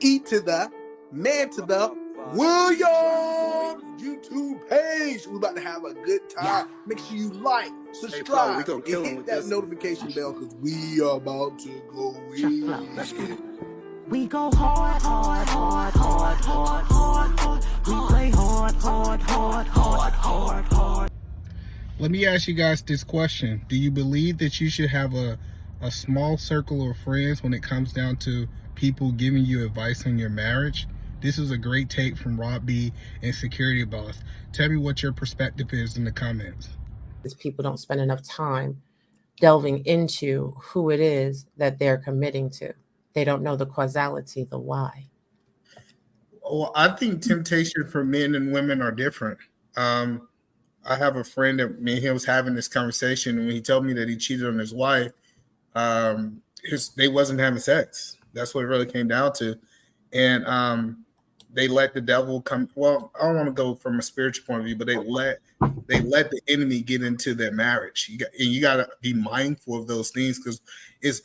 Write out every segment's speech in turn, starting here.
to the Man to the Williams YouTube page. We're about to have a good time. Yeah. Make sure you like, subscribe, and hit that notification bell because we are about to go in. Let's get it. We go hard, hard, hard, hard, hard, hard, hard. We play hard, hard, hard, hard, hard, hard. Let me ask you guys this question. Do you believe that you should have a small circle of friends when it comes down to people giving you advice on your marriage? This is a great take from Rob B and Security Boss. Tell me what your perspective is in the comments. People don't spend enough time delving into who it is that they're committing to. They don't know the causality, the why. Well, I think temptation for men and women are different. I have a friend that me and him was having this conversation, and when he told me that he cheated on his wife, they wasn't having sex. That's what it really came down to. And they let the devil come. Well, I don't want to go from a spiritual point of view, but they let the enemy get into their marriage. You got to be mindful of those things, because it's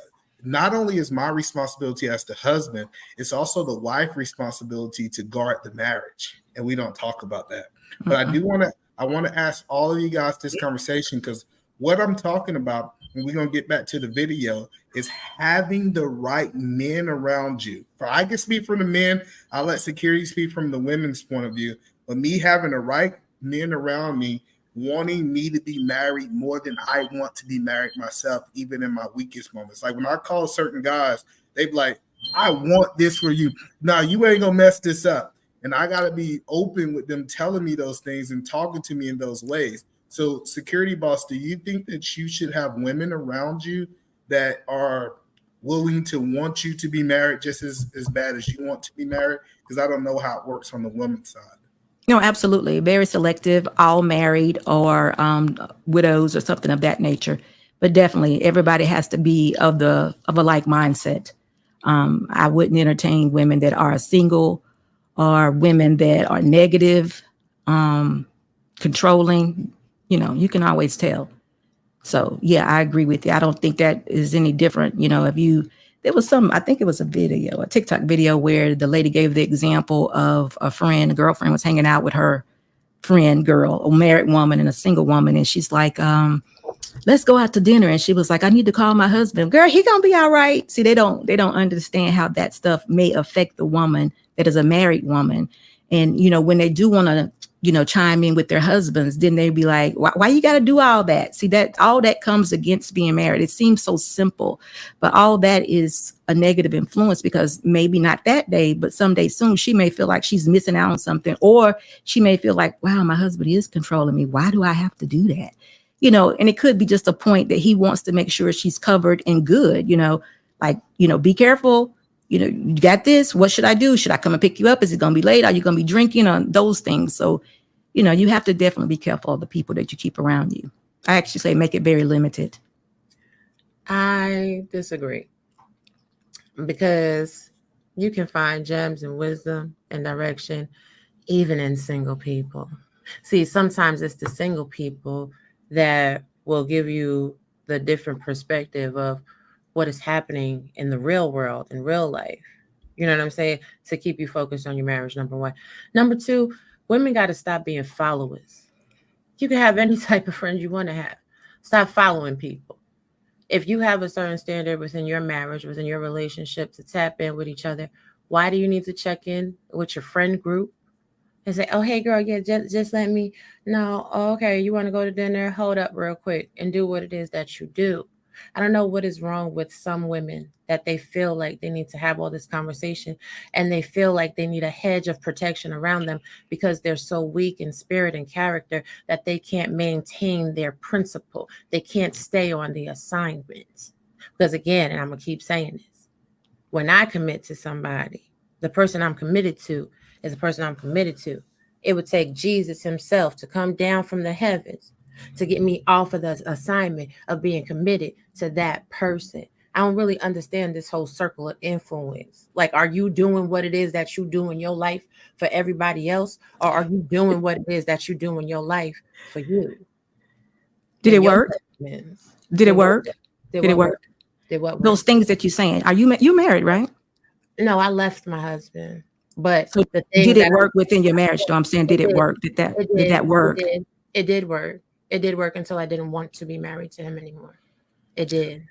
not only is my responsibility as the husband, it's also the wife's responsibility to guard the marriage. And we don't talk about that. But I want to ask all of you guys this conversation, because what I'm talking about, and we're going to get back to the video, is having the right men around you. I can speak from the men. I'll let Security speak from the women's point of view. But me having the right men around me, wanting me to be married more than I want to be married myself, even in my weakest moments. Like when I call certain guys, they be like, I want this for you. Nah, you ain't going to mess this up. And I got to be open with them telling me those things and talking to me in those ways. So, Security Boss, do you think that you should have women around you that are willing to want you to be married just as bad as you want to be married? Because I don't know how it works on the women's side. No, absolutely. Very selective, all married or widows or something of that nature. But definitely everybody has to be of a like mindset. I wouldn't entertain women that are single or women that are negative, controlling. You know, you can always tell. So, yeah, I agree with you. I don't think that is any different. You know, there was I think it was a TikTok video where the lady gave the example of a girlfriend was hanging out with her friend girl, a married woman and a single woman. And she's like, let's go out to dinner. And she was like, I need to call my husband. Girl, he gonna be all right. See, they don't understand how that stuff may affect the woman that is a married woman. And, you know, when they do want to, you know, chime in with their husbands, then they'd be like, why you got to do all that? See, that all that comes against being married. It seems so simple, but all that is a negative influence, because maybe not that day, but someday soon she may feel like she's missing out on something, or she may feel like, wow, my husband is controlling me. Why do I have to do that? You know, and it could be just a point that he wants to make sure she's covered and good, you know, like, you know, be careful. You know, you got this. What should I do? Should I come and pick you up? Is it going to be late? Are you going to be drinking? On those things. So, you know, you have to definitely be careful of the people that you keep around you. I actually say make it very limited. I disagree, because you can find gems and wisdom and direction even in single people. See, sometimes it's the single people that will give you the different perspective of what is happening in the real world, in real life. You know what I'm saying? To keep you focused on your marriage, number one. Number two, women got to stop being followers. You can have any type of friends you want to have. Stop following people. If you have a certain standard within your marriage, within your relationship, to tap in with each other, why do you need to check in with your friend group and say, oh, hey, girl, yeah, just let me know. Oh, okay, you want to go to dinner? Hold up real quick and do what it is that you do. I don't know what is wrong with some women that they feel like they need to have all this conversation, and they feel like they need a hedge of protection around them because they're so weak in spirit and character that they can't maintain their principle. They can't stay on the assignments. Because again, and I'm going to keep saying this, when I commit to somebody, the person I'm committed to is the person I'm committed to. It would take Jesus himself to come down from the heavens to get me off of the assignment of being committed to that person. I don't really understand this whole circle of influence. Like, are you doing what it is that you do in your life for everybody else? Or are you doing what it is that you do in your life for you? Did it work? Did it work? Did it work? Those things that you're saying. Are you married, right? No, I left my husband. But So the thing did it that work within your marriage though? I'm saying, did it work? Did that work? It did work. It did work until I didn't want to be married to him anymore. It did.